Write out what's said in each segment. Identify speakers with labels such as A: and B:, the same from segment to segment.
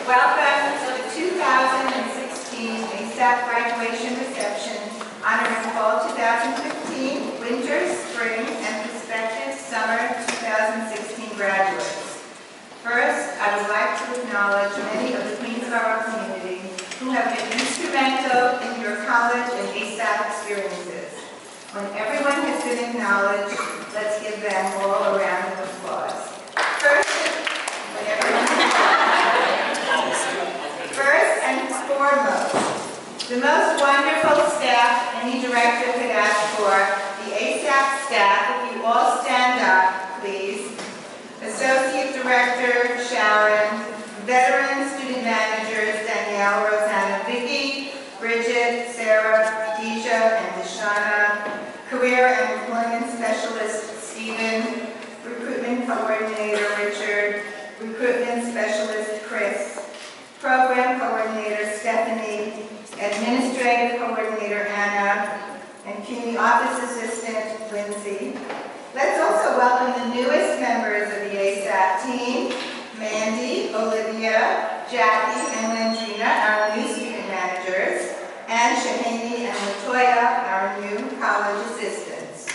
A: Welcome to the 2016 ASAP graduation reception honoring fall 2015, winter, spring, and prospective summer 2016 graduates. First, I would like to acknowledge many of the queens of our community who have been instrumental in your college and ASAP experiences. When everyone has been acknowledged, let's give them all a round of applause. First and foremost, the most wonderful staff any director could ask for, the ASAP staff. If you all stand up, please. Associate Director Sharon, veteran student managers Danielle, Rosanna, Vicky, Bridget, Sarah, Deja, and Deshana, career and employment specialist Stephen, recruitment coordinator Richard, recruitment specialist Chris, program coordinator Stephanie, administrative coordinator Anna, and community office assistant Lindsay. Let's also welcome the newest members of the ASAP team, Mandy, Olivia, Jackie, and Landrina, our new student managers, and Shahani and Latoya, our new college assistants.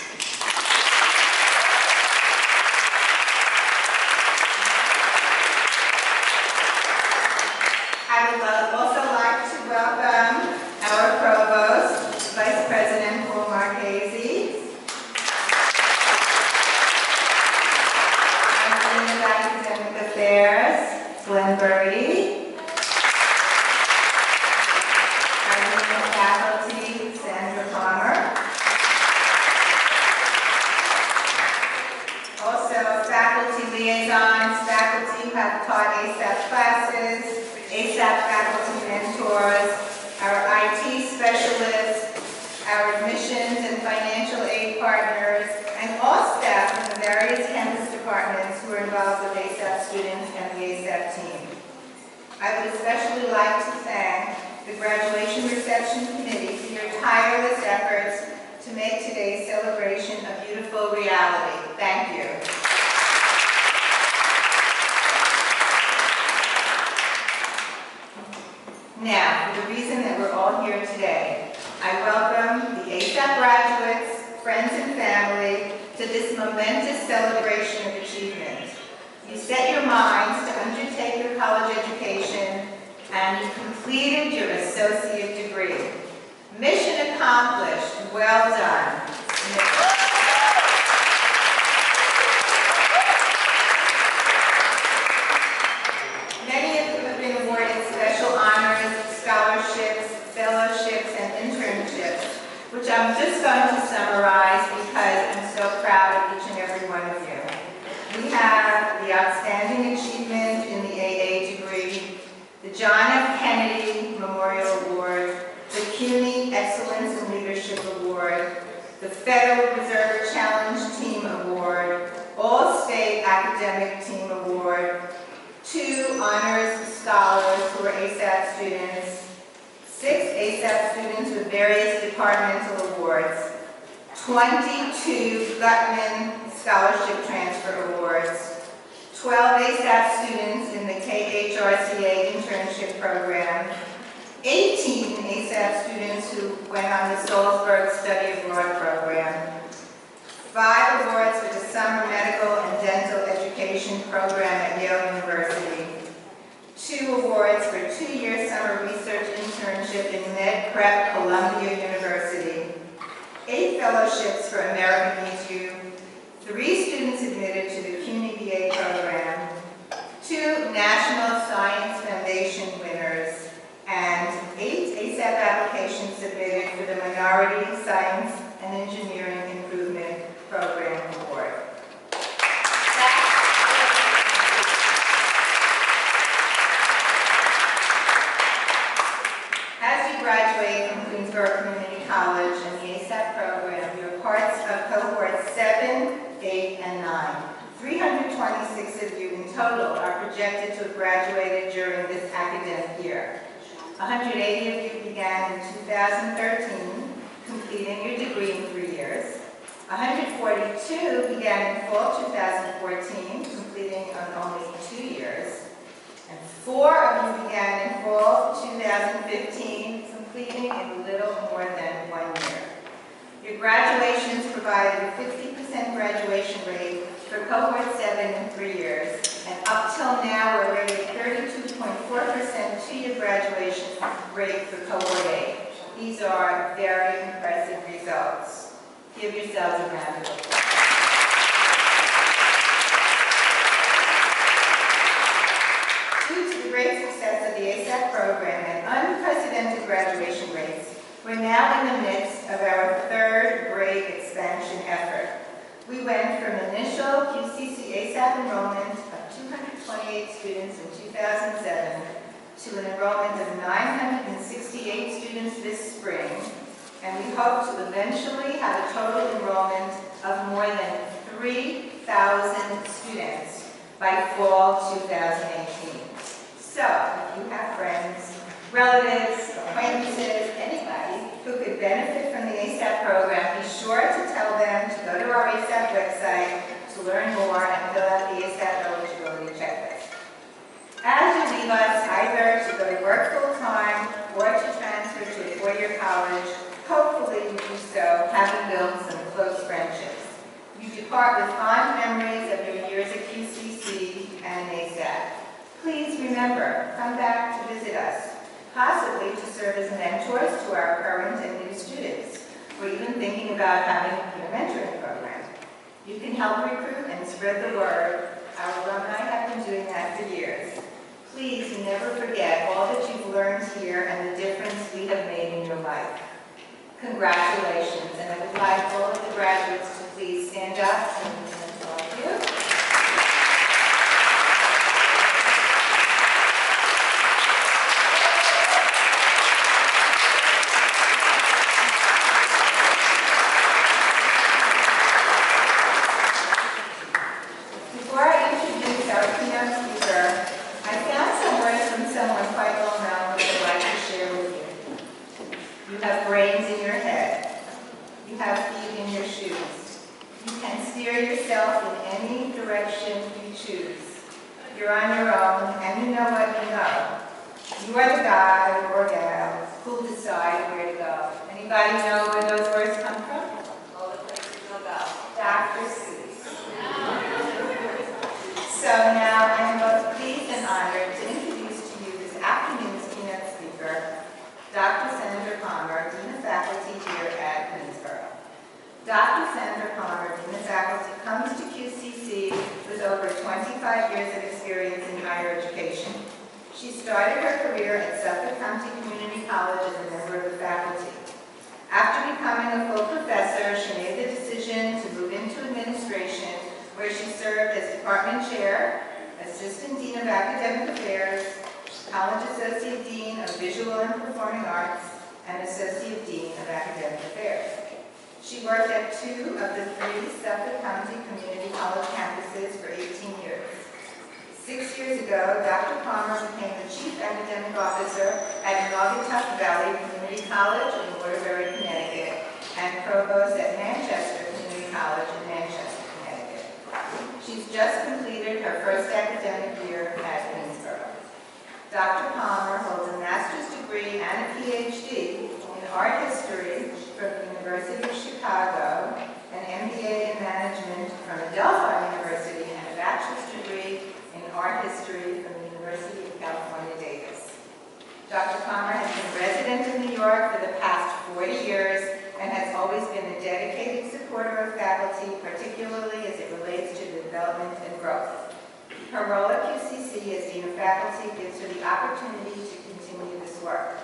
A: I would also like to welcome our provost, Vice President Paul Marchese, and Dean of Academic Affairs, Glenn Birdie, our Dean of Faculty, Sandra Palmer, also faculty liaisons, faculty who have taught ASAP classes, ASAP faculty mentors, our IT specialists, our admissions and financial aid partners, and all staff from the various campus departments who are involved with ASAP students and the ASAP team. I would especially like to thank the Graduation Reception Committee for your tireless efforts to make today's celebration a beautiful reality. Thank you. Now, for the reason that we're all here today, I welcome the ASAP graduates, friends and family to this momentous celebration of achievement. You set your minds to undertake your college education and you completed your associate degree. Mission accomplished. Well done. Many of you have been awarded special honors, scholarships, fellowships, and internships, which I'm just going to summarize because I'm so proud of each and every one of you. We have the Outstanding Achievement in the AA degree, the John F. Kennedy Memorial Award, the CUNY Excellence in Leadership Award, the Federal Reserve Challenge Team Award, All-State Academic Team Award, 2 honors scholars who are ASAP students, 6 ASAP students with various departmental awards, 22 Gutman Scholarship Transfer Awards, 12 ASAP students in the KHRCA internship program, 18 ASAP students who went on the Salzburg Study Abroad program, 5 awards for the Summer Medical and Dental Education program at Yale University, 2 awards for 2-year summer research internship in Med Prep Columbia University, 8 fellowships for American Needs U, 3 students admitted to the CUNY BA program, 2 National Science Foundation winners, and 8 ASAP applications submitted for the Minority Science and Engineering Improvement Program Award. As you graduate from Queensborough Community College and the ASAP program, you're parts of cohorts 7, 8, and 9. 326 of you in total are projected to have graduated during this academic year. 180 of you began in 2013, completing your degree in 3 years. 142 began in fall 2014, completing in only 2 years. And 4 of you 2015, completing in a little more than 1 year. Your graduations provided a 50% graduation rate for cohort 7 in 3 years, and up till now we're rated 32.4% two-year graduation rate for cohort 8. These are very impressive results. Give yourselves a round of applause. Due to the great success of the ASAP program and unprecedented graduation rates, we're now in the midst of our third grade expansion effort. We went from initial QCC ASAP enrollment of 228 students in 2007 to an enrollment of 968 students this spring, and we hope to eventually have a total enrollment of more than 3,000 students by fall 2018. So, if you have friends, relatives, acquaintances, anybody who could benefit from the ASAP program, be sure to tell them to go to our ASAP website to learn more and fill out the ASAP eligibility checklist. As you leave us, either to go to work full-time or to transfer to a four-year college, hopefully you do so having built some close friendships. You depart with fond memories of your years at QCC and ASAP. Please remember, come back to visit us, possibly to serve as mentors to our current and new students. We're even thinking about having a mentoring program. You can help recruit and spread the word. Our alumni have been doing that for years. Please never forget all that you've learned here and the difference we have made in your life. Congratulations, and I would like all of the graduates to please stand up and present to all of you. You're on your own, and you know what you know. You are the guy or gal who'll decide where to go. Anybody know where those words come from? All the places you'll go. Dr. Seuss. So now I am both pleased and honored to introduce to you this afternoon's keynote speaker, Dr. Sandra Palmer, Dean of Faculty here at Queensborough. Dr. Sandra Palmer, Dean of Faculty, comes to QCC with over 25 years of experience in higher education. She started her career at Suffolk County Community College as a member of the faculty. After becoming a full professor, she made the decision to move into administration, where she served as department chair, assistant dean of academic affairs, college associate dean of visual and performing arts, and associate dean of academic affairs. She worked at 2 of the 3 Suffolk County Community College campuses for 18 years. 6 years ago, Dr. Palmer became the Chief Academic Officer at Naugatuck Valley Community College in Waterbury, Connecticut, and Provost at Manchester Community College in Manchester, Connecticut. She's just completed her first academic year at Queensborough. Dr. Palmer holds a master's degree and a PhD in art history from the University of Chicago, an MBA in management from Adelphi University, and a bachelor's degree in art history from the University of California, Davis. Dr. Palmer has been resident in New York for the past 40 years and has always been a dedicated supporter of faculty, particularly as it relates to the development and growth. Her role at QCC as Dean of Faculty gives her the opportunity to continue this work.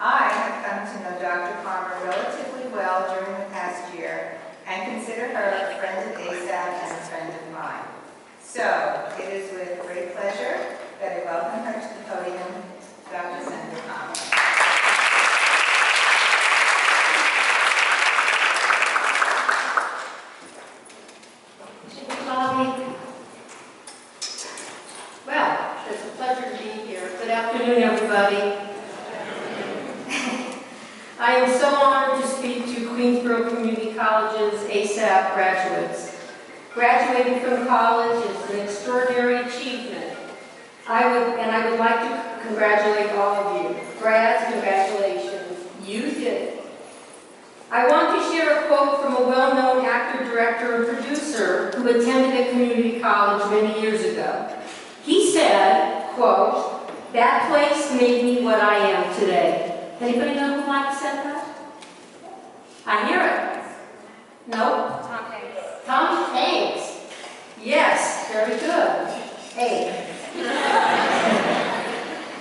A: I have come to know Dr. Palmer relatively well during the past year and consider her a friend of ASAP and a friend of mine. So, it is with great pleasure that I welcome her to the podium, Dr. Sandra Palmer.
B: Well, it's a pleasure to be here. Good afternoon, everybody. I am so honored to speak to Queensborough Community College's ASAP graduates. Graduating from college is an extraordinary achievement. I would like to congratulate all of you. director and producer who attended a community college many years ago. He said, quote, "That place made me what I am today." Anybody know who might have said that? I hear it. No?
C: Tom Hanks.
B: Tom Hanks. Yes, very good. Hey.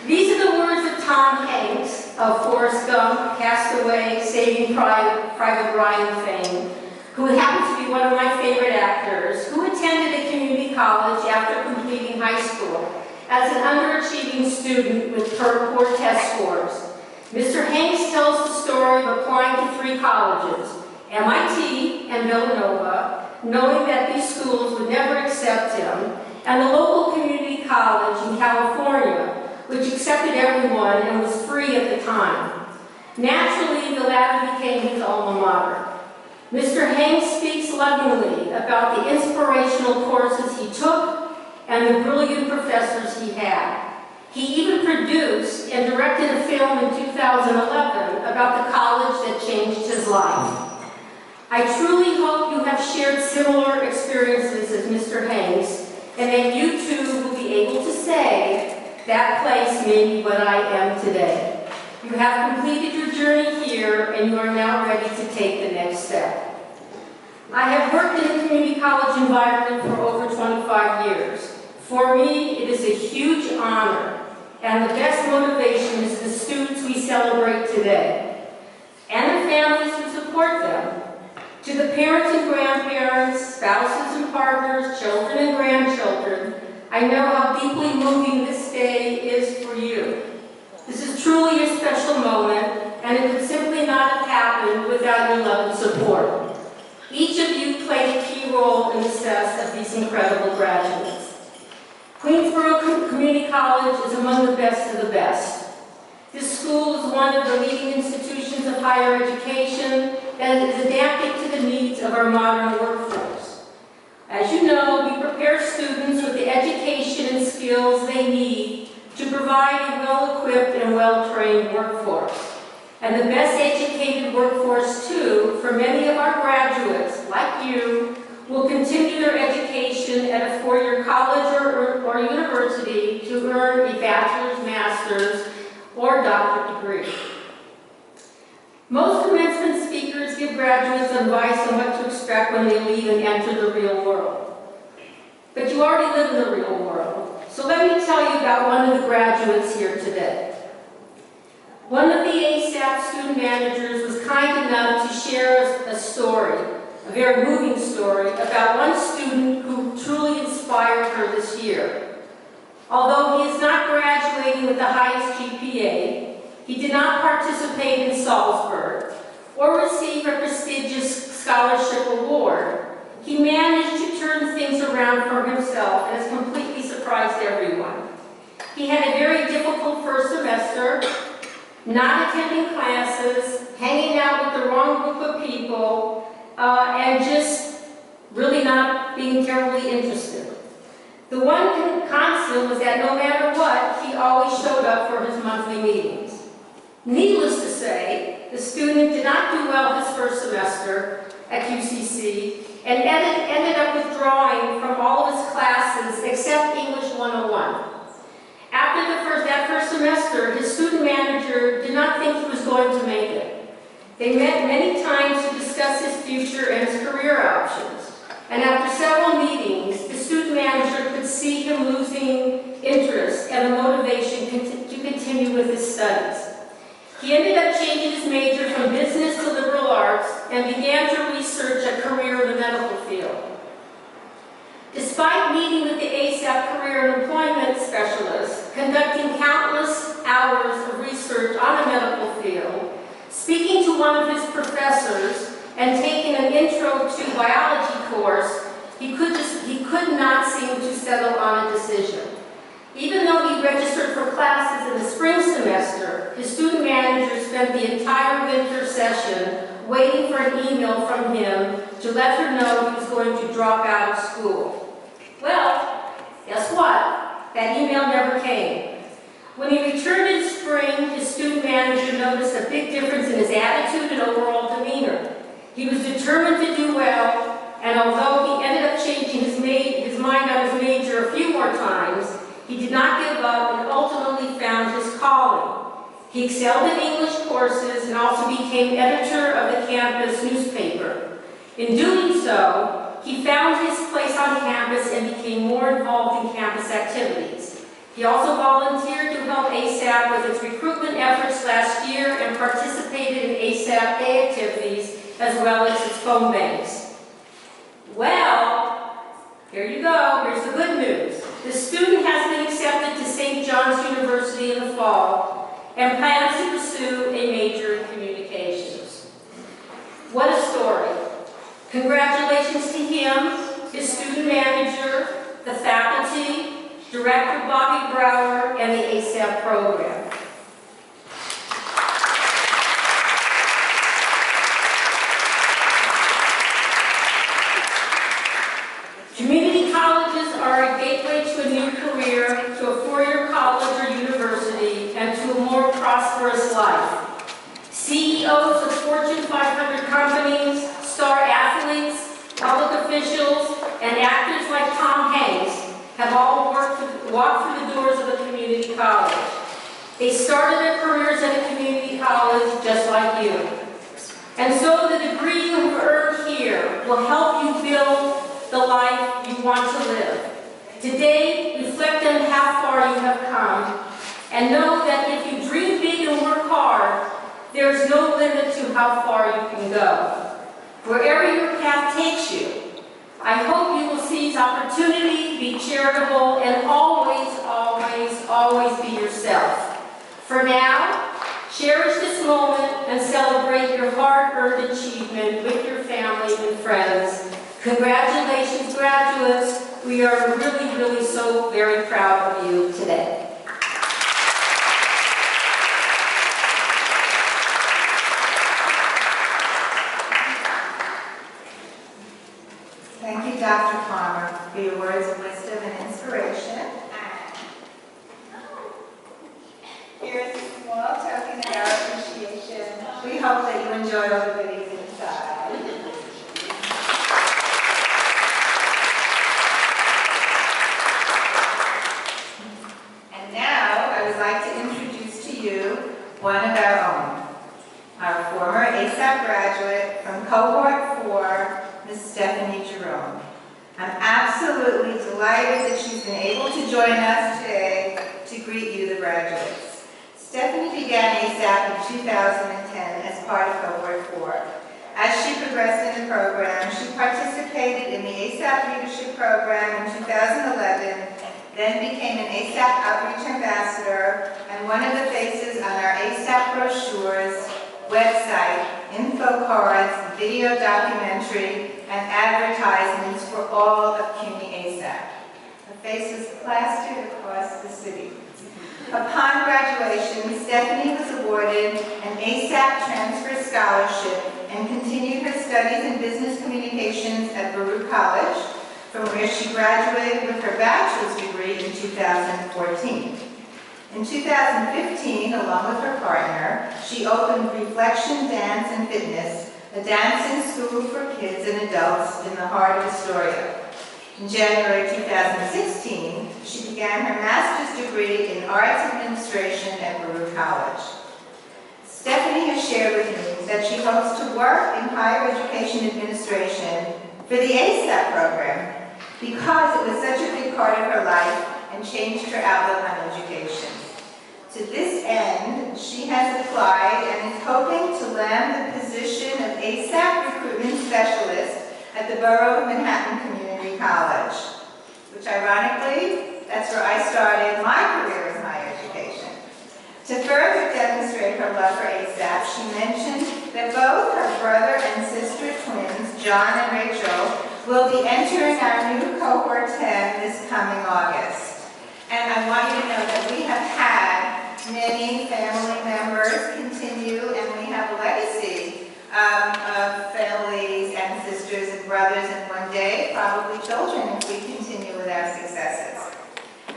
B: These are the words of Tom Hanks of Forrest Gump, Castaway, Saving Private Ryan fame, who happens to be one of my favorite actors, who attended a community college after completing high school as an underachieving student with poor test scores. Mr. Hanks tells the story of applying to 3 colleges, MIT and Villanova, knowing that these schools would never accept him, and the local community college in California, which accepted everyone and was free at the time. Naturally, the latter became his alma mater. Mr. Hanks speaks lovingly about the inspirational courses he took and the brilliant professors he had. He even produced and directed a film in 2011 about the college that changed his life. I truly hope you have shared similar experiences as Mr. Hanks, and that you too will be able to say, "That place made me what I am today." You have completed your journey here, and you are now ready to take the next step. I have worked in the community college environment for over 25 years. For me, it is a huge honor, and the best motivation is the students we celebrate today, and the families who support them. To the parents and grandparents, spouses and partners, children and grandchildren, I know how deeply moving this day is for you. This is truly a special moment, and it could simply not have happened without your love and support. Each of you played a key role in the success of these incredible graduates. Queensborough Community College is among the best of the best. This school is one of the leading institutions of higher education that is adapted to the needs of our modern workforce. As you know, we prepare students with the education and skills they need to provide a well-equipped and well-trained workforce. And the best educated workforce, too, for many of our graduates, like you, will continue their education at a 4-year college or university to earn a bachelor's, master's, or doctorate degree. Most commencement speakers give graduates advice on what to expect when they leave and enter the real world. But you already live in the real world. So let me tell you about one of the graduates here today. One of the ASAP student managers was kind enough to share a story, a very moving story, about one student who truly inspired her this year. Although he is not graduating with the highest GPA, he did not participate in Salzburg or receive a prestigious scholarship award. He managed to turn things around for himself and has completely surprised everyone. He had a very difficult first semester, not attending classes, hanging out with the wrong group of people, and just really not being terribly interested. The one constant was that no matter what, he always showed up for his monthly meetings. Needless to say, the student did not do well his first semester at QCC and ended up withdrawing from all of his classes except English 101. After that first semester, his student manager did not think he was going to make it. They met many times to discuss his future and his career options. And after several meetings, the student manager could see him losing interest and the motivation to continue with his studies. He ended up changing his major from business to liberal arts and began to research a career in the medical field. Despite meeting with the ASAP career and employment specialist, conducting countless hours of research on the medical field, speaking to one of his professors, and taking an intro to biology course, he could not seem to settle on a decision. Even though he registered for classes in the spring semester, his student manager spent the entire winter session waiting for an email from him to let her know he was going to drop out of school. Well, guess what? That email never came. When he returned in spring, his student manager noticed a big difference in his attitude and overall demeanor. He was determined to do well, and although he ended up changing his mind on his major a few more times, he did not give up and ultimately found his calling. He excelled in English courses and also became editor of the campus newspaper. In doing so, he found his place on campus and became more involved in campus activities. He also volunteered to help ASAP with its recruitment efforts last year and participated in ASAP Day activities as well as its phone banks. Well, here you go. Here's the good news. The student has been accepted to St. John's University in the fall and plans to pursue a major in communications. What a story. Congratulations to him, his student manager, the faculty, Director Bobby Brower, and the ASAP program. Community colleges are a gateway to a new career, to a four-year college or university, and to a more prosperous life. CEOs of Fortune 500 companies, star athletes, public officials, and actors like Tom Hanks have all walked through the doors of a community college. They started their careers at a community college just like you. And so the degree you have earned here will help you build the life you want to live. Today, reflect on how far you have come, and know that if you dream big and work hard, there is no limit to how far you can go. Wherever your path takes you, I hope you will seize opportunity, be charitable, and always, always, always be yourself. For now, cherish this moment and celebrate your hard-earned achievement with your family and friends. Congratulations, graduates. We are really, really so very proud of you today.
A: Thank you, Dr. Palmer, for your words of wisdom and inspiration. Here's a small token of our appreciation. We hope that you enjoy all the goodies inside. And now, I would like to introduce to you one of our own, our former ASAP graduate from Cohort 4, Ms. Stephanie Jerome. I'm absolutely delighted that she's been able to join us today to greet you, the graduates. Stephanie began ASAP in 2010 as part of Cohort 4. As she progressed in the program, she participated in the ASAP Leadership Program in 2011, then became an ASAP Outreach Ambassador and one of the faces on our ASAP brochures, website, info cards, video documentary, and advertisements for all of CUNY ASAP. Her face was plastered across the city. Upon graduation, Stephanie was awarded an ASAP Transfer Scholarship and continued her studies in business communications at Baruch College, from where she graduated with her bachelor's degree in 2014. In 2015, along with her partner, she opened Reflection Dance and Fitness, a dancing school for kids and adults in the heart of Astoria. In January 2016, she began her master's degree in arts administration at Baruch College. Stephanie has shared with me that she hopes to work in higher education administration for the ASAP program because it was such a big part of her life and changed her outlook on education. To this end, she has applied and is hoping to land the position of ASAP Recruitment Specialist at the Borough of Manhattan Community College, which ironically, that's where I started my career in higher education. To further demonstrate her love for ASAP, she mentioned that both her brother and sister twins, John and Rachel, will be entering our new Cohort 10 this coming August. And I want you to know that we have had many family members continue, and we have a legacy of families and sisters and brothers, and one day, probably children, if we continue with our successes.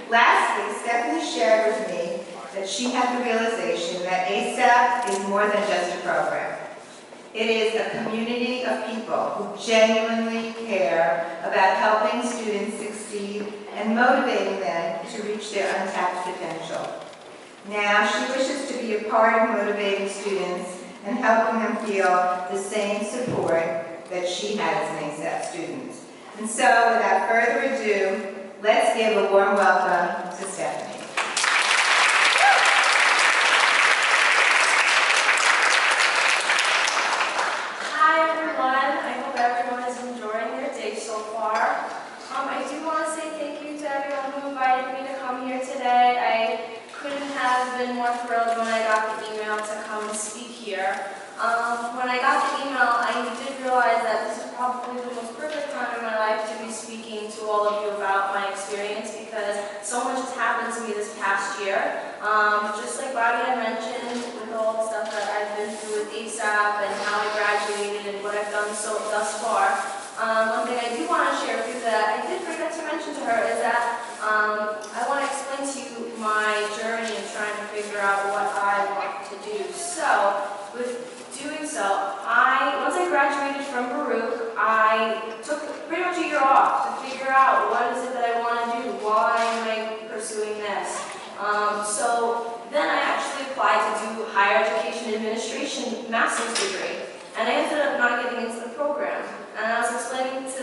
A: Lastly, Stephanie shared with me that she had the realization that ASAP is more than just a program. It is a community of people who genuinely care about helping students succeed and motivating them to reach their untapped potential. Now, she wishes to be a part of motivating students and helping them feel the same support that she had as an ASAP student. And so, without further ado, let's give a warm welcome to Stephanie.
C: Hi everyone, I hope everyone is enjoying their day so far. I do want to say thank you to everyone who invited me to come here today. I couldn't have been more thrilled when I got the email to come and speak here. When I got the email, I did realize that this is probably the most perfect time in my life to be speaking to all of you about my experience because so much has happened to me this past year. Just like Bobby had mentioned, with all the stuff that I've been through with ASAP and how I graduated and what I've done thus far, one thing I do want to share with you that I did forget to mention to her is that I want to explain to you my journey in trying to figure out what I want to do. So, with doing so, once I graduated from Baruch, I took pretty much a year off to figure out what is it that I want to do, why am I pursuing this. So then I actually applied to do higher education administration master's degree, and I ended up not getting into the program. And I was explaining to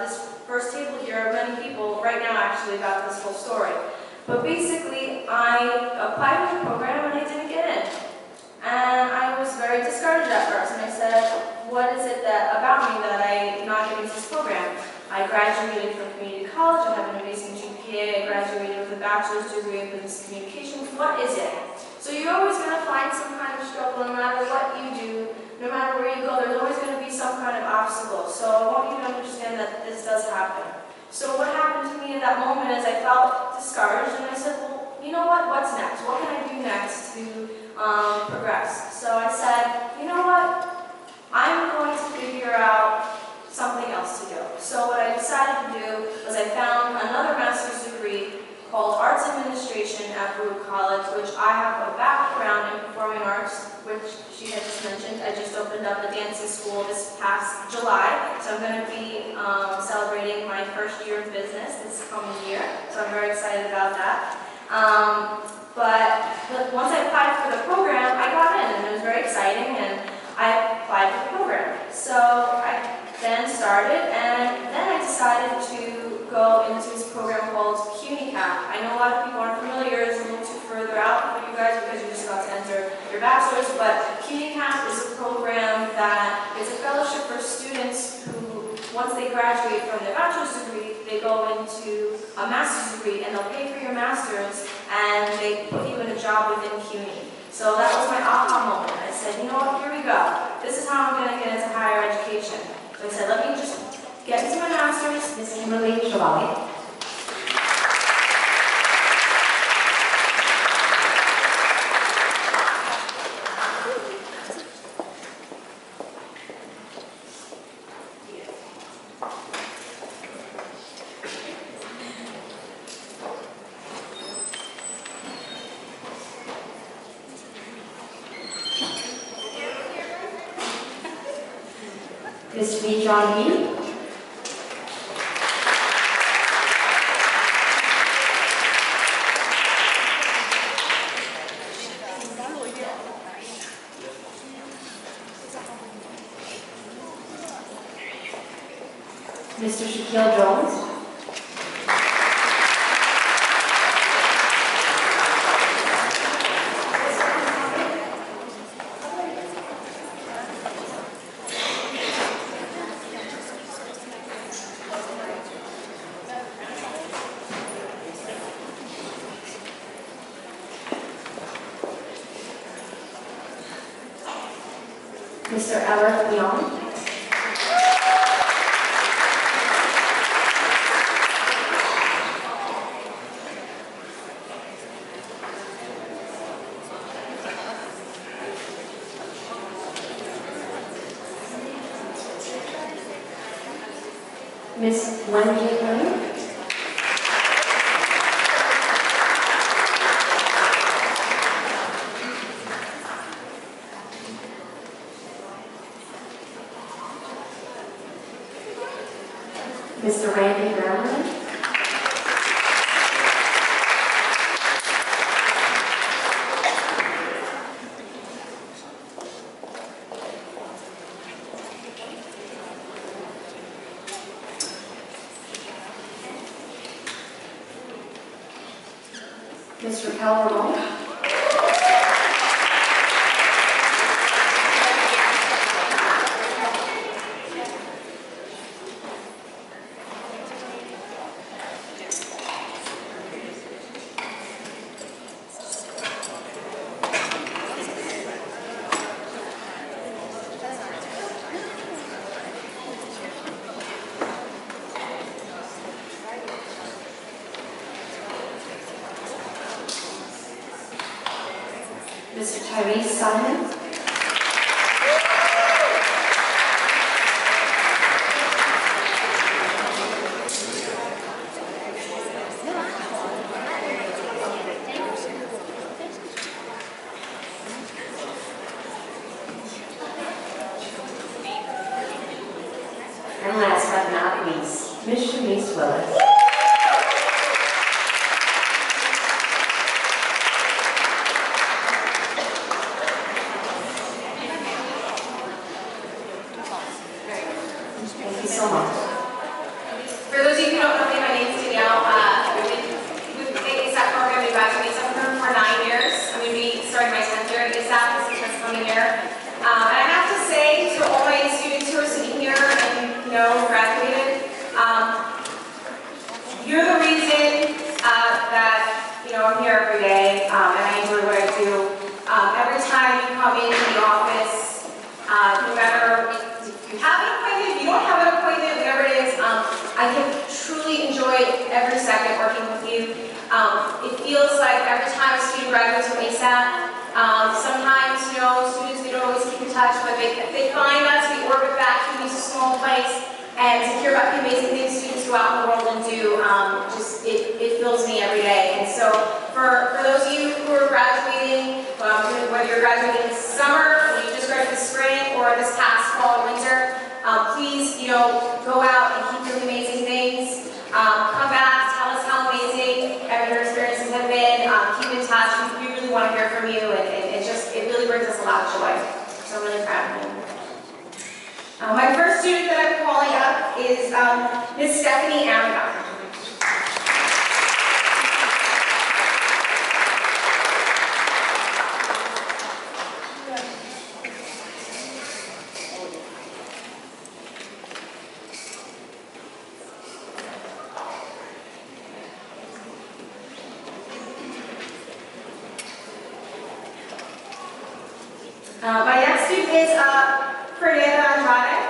C: this first table here, many people right now actually about this whole story. But basically, I applied for the program and I didn't get in. And I was very discouraged at first, and I said, what is it about me that I'm not getting into this program? I graduated from community college, I have an amazing GPA, I graduated with a bachelor's degree in business communications. What is it? So you're always going to find some kind of struggle, no matter what you do, no matter where you go, there's always going to be some kind of obstacle. So I want you to understand that this does happen. So what happened to me in that moment is I felt discouraged, and I said, well, you know what, what's next? What can I do next to progress? So I said, you know what, I'm going to figure out something else to do. So what I decided to do was I found another master's degree called Arts Administration at Baruch College, which I have a background in performing arts, which she had just mentioned. I just opened up a dancing school this past July, so I'm going to be celebrating my first year of business this coming year, so I'm very excited about that. But once I applied for the program, I got in, and it was very exciting, and I applied for the program. So I then started, and then I decided to go into this program called QCC. I know a lot of people aren't familiar, it's a little too further out for you guys because you're just about to enter your bachelor's, but QCC is a program that is a fellowship for students who, once they graduate from their bachelor's degree, they go into a master's degree, and they'll pay for your master's, and they put you in a job within CUNY. So that was my aha moment. I said, you know what, here we go. This is how I'm going to get into higher education. So I said, let me just get into my master's.
B: Ms. Kimberly Chevalier. Mr. B. John B. Mr. Shaquille Jones. Mr. Eric Young. Miss Wendy Green. Mr. Randy Merriman. Mr. Calderon. Mr. Tyrese Simon. And last but not least, Ms. Shanice Willis. Thank you so much.
D: For those of you who don't know me, my name is Danielle. With the ASAP program, we've been doing something for 9 years. I'm going to be starting my 10th year at ASAP this coming year. And I have to say to all my students who are sitting here and graduated, you're the reason that I'm here every day, and I enjoy what I do. Every time you come into the office, no matter if you have an appointment, if you don't have an appointment, whatever it is, I can truly enjoy every second working with you. It feels like every time a student graduates from ASAP, sometimes, students, they don't always keep in touch, but they find us, we orbit back to this small place, and to hear about the amazing things students go out in the world and do, it fills me every day. And so, for those of you who are graduating, whether you're graduating this summer, or you just graduated this spring, or this past fall or winter, please, go out and keep doing amazing things. Come back, tell us how amazing your experiences have been. Keep in touch. We really want to hear from you, and it really brings us a lot of joy. So I'm really proud of you. My first student that I'm calling up is Miss Stephanie Aragon. My next student is Fernanda Andrade.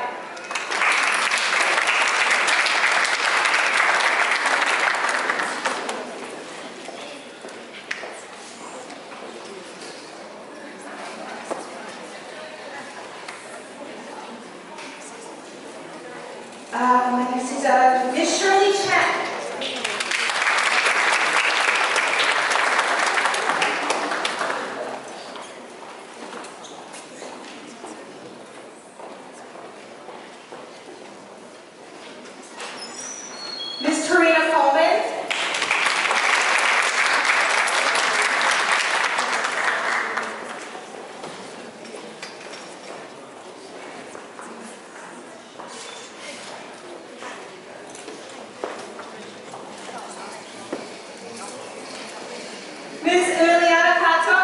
D: My next is Miss Shirley Chen. Miss Tarina Coleman. Miss Emiliana Cato.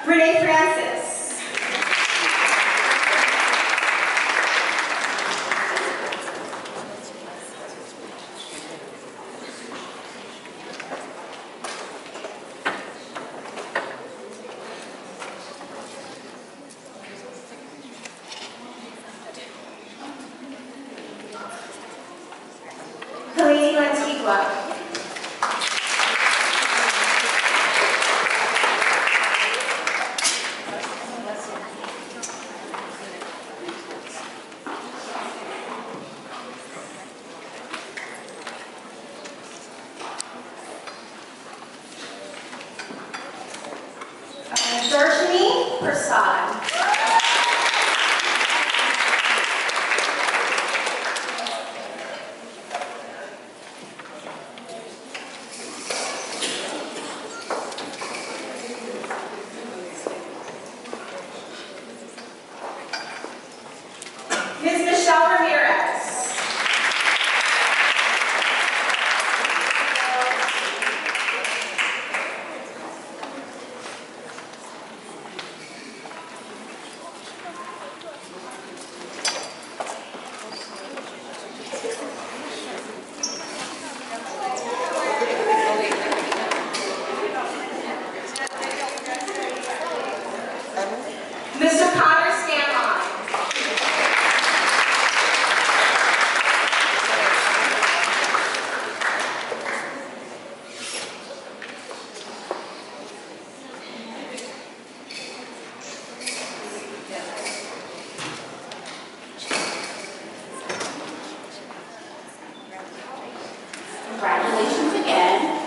D: Renee Francis. Helene Lantigua.
E: Congratulations again.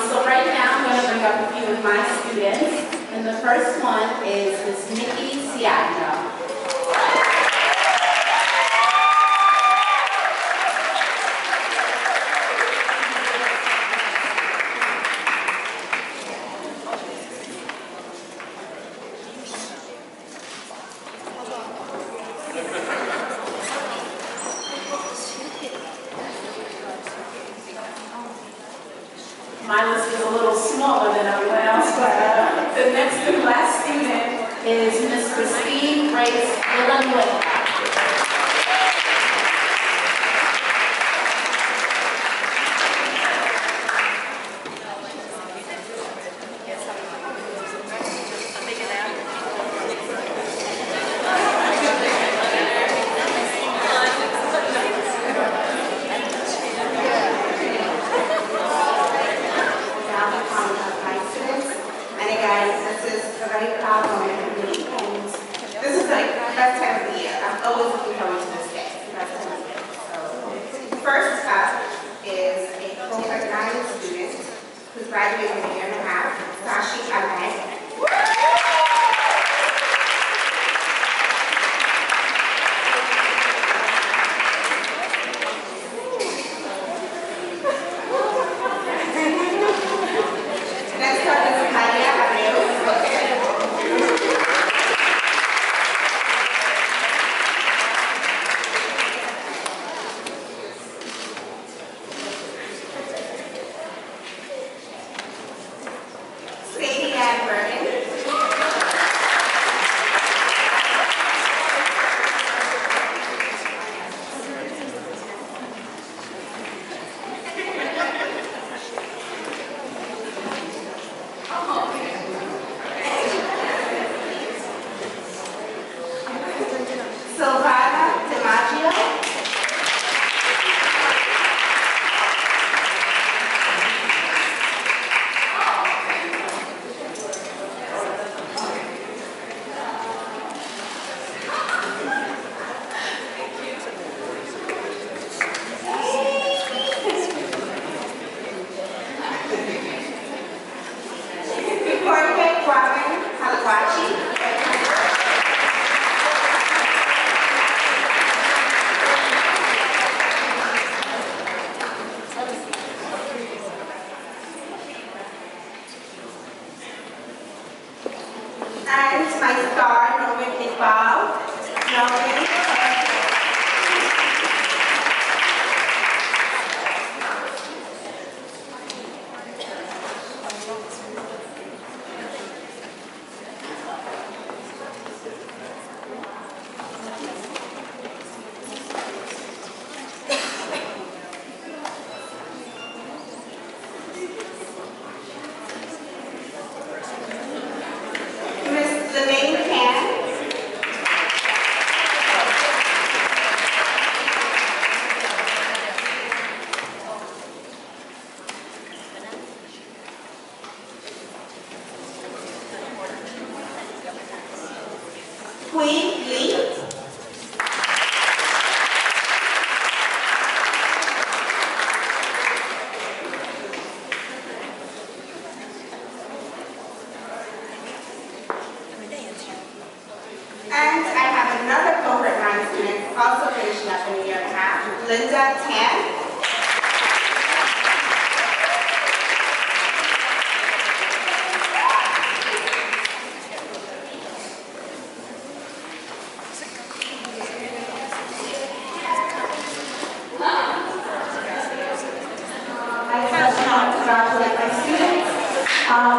E: So right now I'm going to bring up a few of my students. And the first one is Miss Nikki Siagno. My list is a little smaller than everyone else, but the next and last student is Miss Christine Grace Villanueva.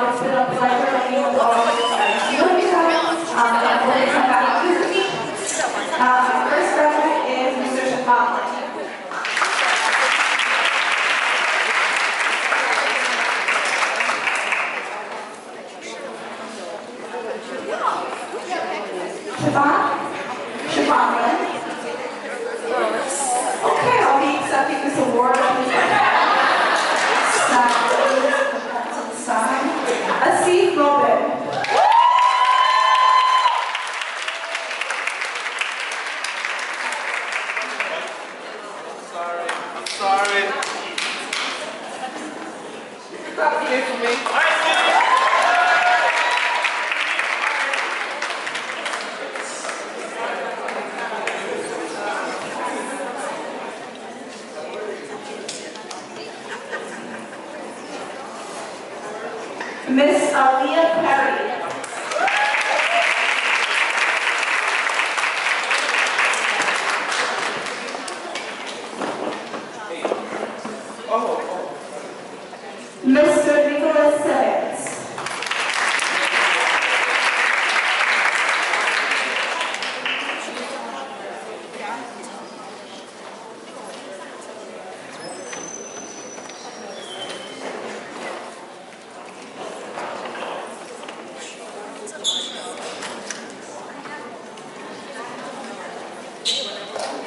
F: It's been a pleasure meeting with all of you. First president is Mr. Shafali. Shabbat. Okay, I'll be accepting this award. Asif Robin. Miss Aaliyah Perry. Mr. Nicholas Simmons.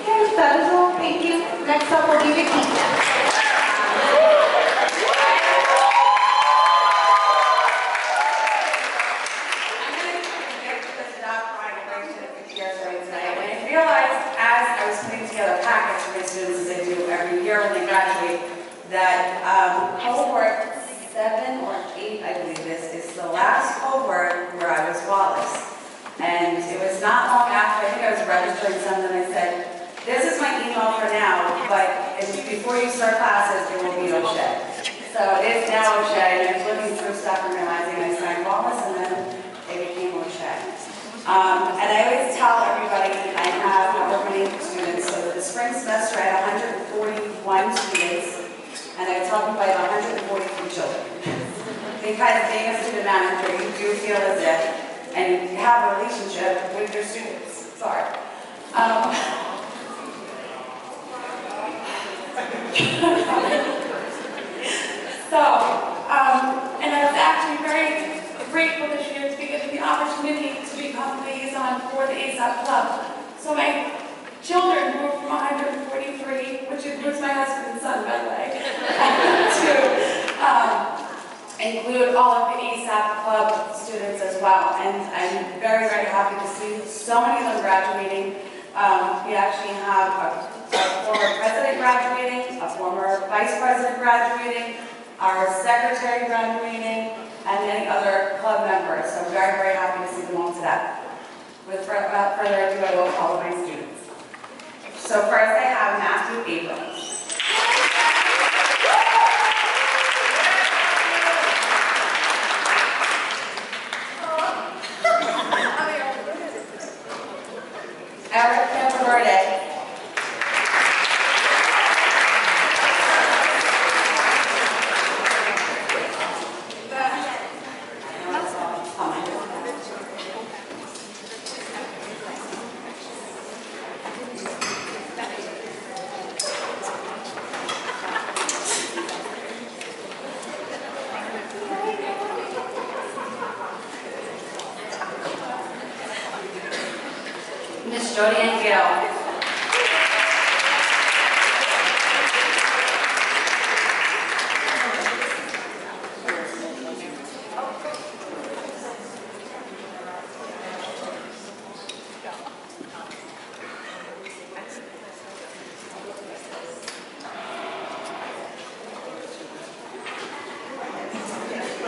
F: Okay, that is all. Thank you. Next up will be Vicky.
G: Every year when they graduate, that cohort 7 or 8, I believe this, is the last cohort where I was Wallace. And it was not long after, I think I was registering something, I said, this is my email for now, but before you start classes, there will be O'Shea. So it is now O'Shea, and I was looking through stuff and realizing I signed Wallace, and then it became O'Shea. And I always tell everybody I have however many students, so the spring semester I had 141 students, and I tell people I have 143 children. Because being a student manager, you do feel as if, and you have a relationship with your students. Sorry. And I was actually very grateful this year to be given the opportunity to become liaison for the ASAP Club. So my children grew from 143, which includes my husband and son, by the way, to include all of the ASAP Club students as well. And I'm very, very happy to see so many of them graduating. We actually have a former president graduating, a former vice president graduating, our secretary graduating, and many other club members. So I'm very, very happy to see them all today. Without further ado, I will call my students. So first I have Matthew Abrams. Eric Campoverde. Miss Jody and Gail.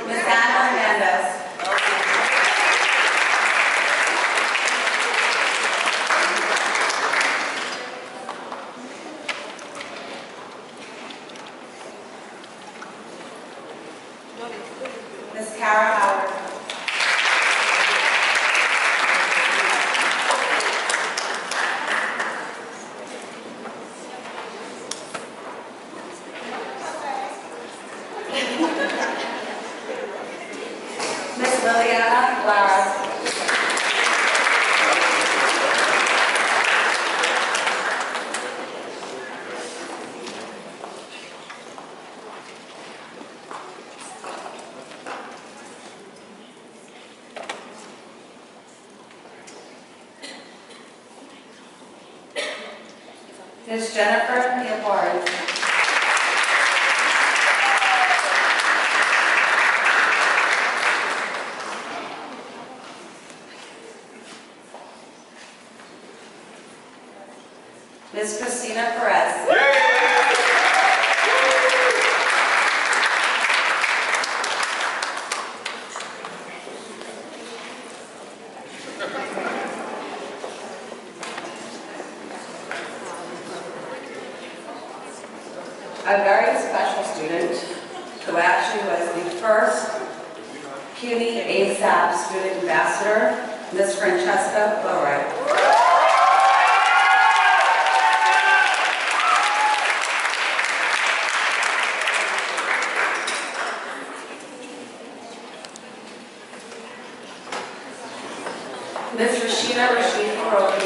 G: Miss Anna Hernandez. Miss Kara Howard. Miss Liliana Clara. Miss Jennifer Leopard. Miss Christina Perez. A very special student who actually was the first CUNY ASAP Student Ambassador, Ms. Francesca Lowright. Ms. Rashida Rashid Faroki.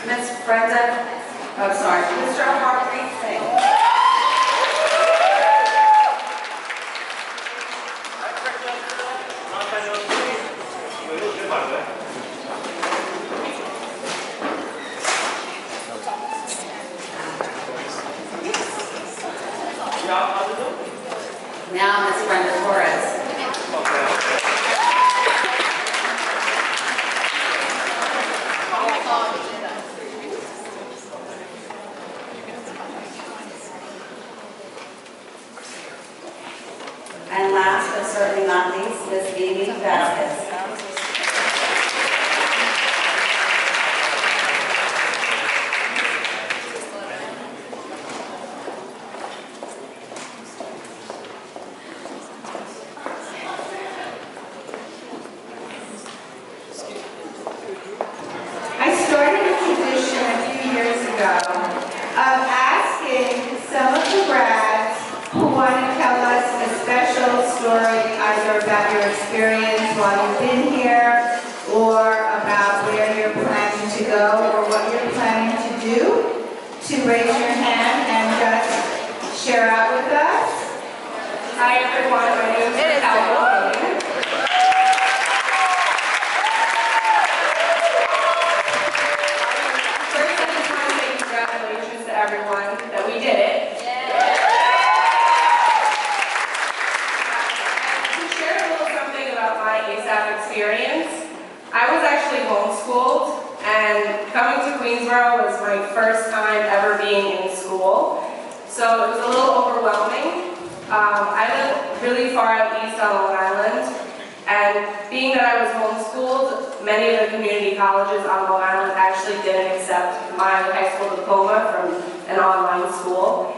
G: Ms. Brenda, Mr. Harpreet Singh. Now, Ms. Brenda Torres. And last but certainly not least, Ms. Amy Vasquez.
A: I started a tradition a few years ago of asking some of the grads who want to tell us a special story, either about your experience while you've been here, or about where you're planning to go, or what you're planning to do, to raise your hand and just share out with us.
D: Hi everyone, my name is Ellen. First, I just want to say congratulations to everyone that we did it. To share a little something about my ASAP experience, I was actually homeschooled, and coming to Queensborough was my first time ever being in school, so it was a little overwhelming. I live really far out east on Long Island, and being that I was homeschooled, many of the community colleges on Long Island actually didn't accept my high school diploma from an online school.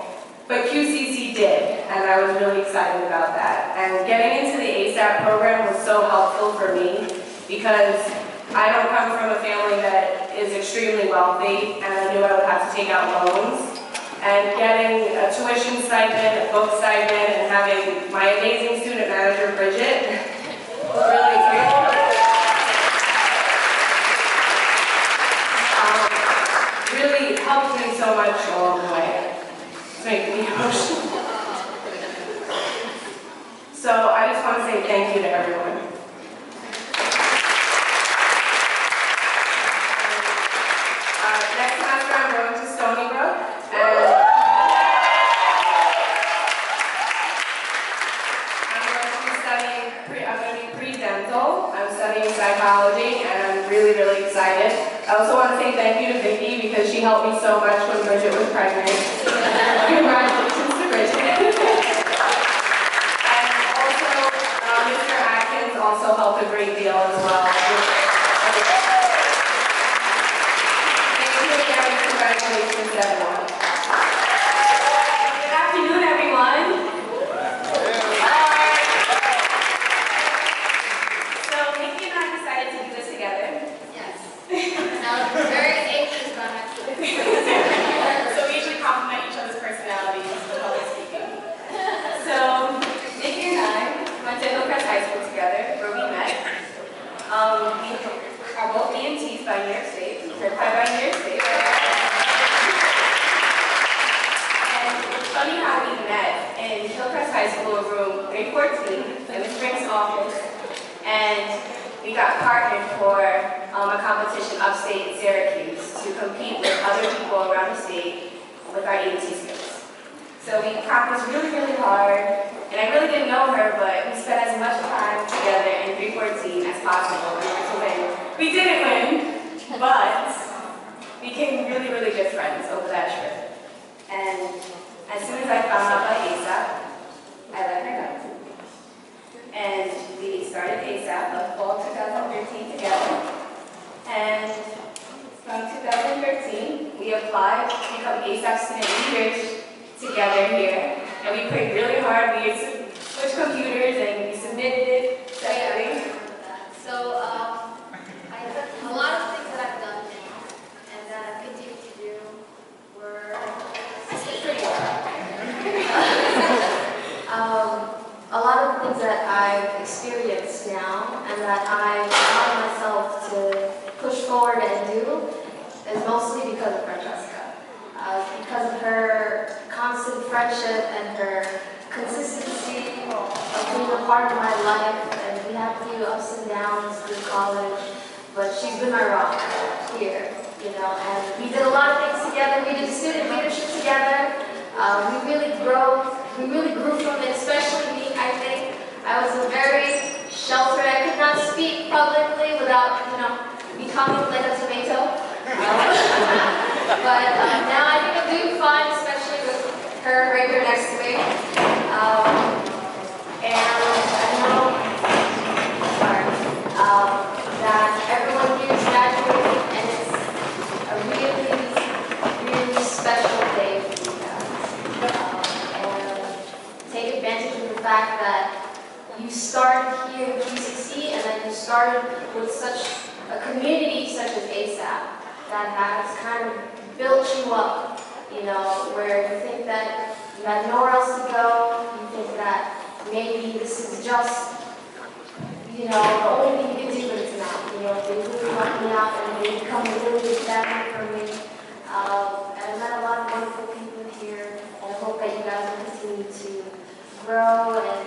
D: But QCC did, and I was really excited about that. And getting into the ASAP program was so helpful for me because I don't come from a family that is extremely wealthy, and I knew I would have to take out loans. And getting a tuition stipend, a book stipend, and having my amazing student manager, Bridget, was really great. Really helped me so much along the way. It's making me emotional. So I just want to say thank you to everyone. Next semester I'm going to Stony Brook, and I'm going to be pre-dental. I'm studying psychology, and I'm really, really excited. I also want to say thank you to Vicki because she helped me so much when Bridget was pregnant. Congratulations to Bridget. And also, Mr. Atkins also helped a great deal as well. Congratulations to everyone.
E: Good afternoon, everyone. So Nikki and I decided to do this together.
C: Yes. Now, very anxious about it.
E: So we usually compliment each other's personalities when public speaking. So Nikki and I went to Hillcrest High School together, where we met. We are both EMTs by New York State, certified by New York State. Funny how we met in Hillcrest High School room 314 in Ms. Frank's office, and we got partnered for a competition upstate in Syracuse to compete with other people around the state with our EMT skills. So we practiced really, really hard, and I really didn't know her, but we spent as much time together in 314 as possible in order to win. We didn't win, but we became really, really good friends over that trip. And as soon as I found out about ASAP, I let her go. And really hard. We switched computers and we submitted it separately.
C: So, a lot of things that I've done now and that I continue to do were pretty a lot of things that I've experienced now and that I've allowed myself to push forward and do is mostly because of Francesca. Because of her constant friendship and her consistency of being a part of my life, and we had a few ups and downs through college, but she's been my rock here, you know, and we did a lot of things together. We did student leadership together. We really grew from it, especially me, I think. I was a very sheltered, I could not speak publicly without, you know, becoming like a tomato. But now I think I'm doing fine, especially with her right here next to me. And I know, that everyone here is graduating, and it's a really, really special day for you guys. And take advantage of the fact that you started here with QCC, and then you started with such a community such as ASAP that has kind of built you up, you know, where you think that you had nowhere else to go, you think that maybe this is just, you know, the only thing you can do, but it's not. You know, they really helped me out and they become a really big family for me. And I met a lot of wonderful people here, and I hope that you guys will continue to grow and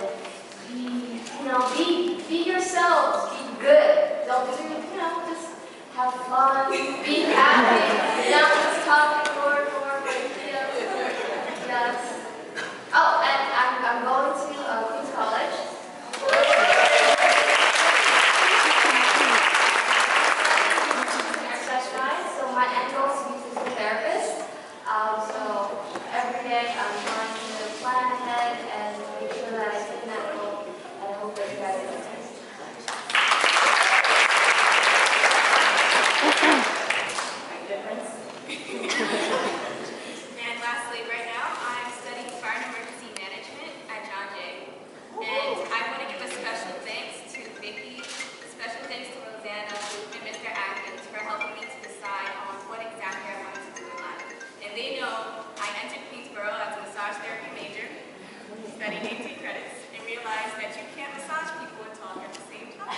C: be, you know, be yourselves, be good. Don't do, you know, just have fun, be happy, not just talking more, but, you know, yes. Oh, and I'm going to Queens College. So my end goal is to be a physical therapist. So every day I'm trying to plan ahead and make sure that I hit that goal. And I hope that you guys are okay.
E: Difference.
H: And lastly, right now, I'm studying fire and emergency management at John Jay. And I want to give a special thanks to Vicki, special thanks to Rosanna and Mr. Atkins for helping me to decide on what exactly I wanted to do in life. And they know I entered Queensborough as a massage therapy major, studied 18 credits, and realized that you can't massage people and talk at the same time.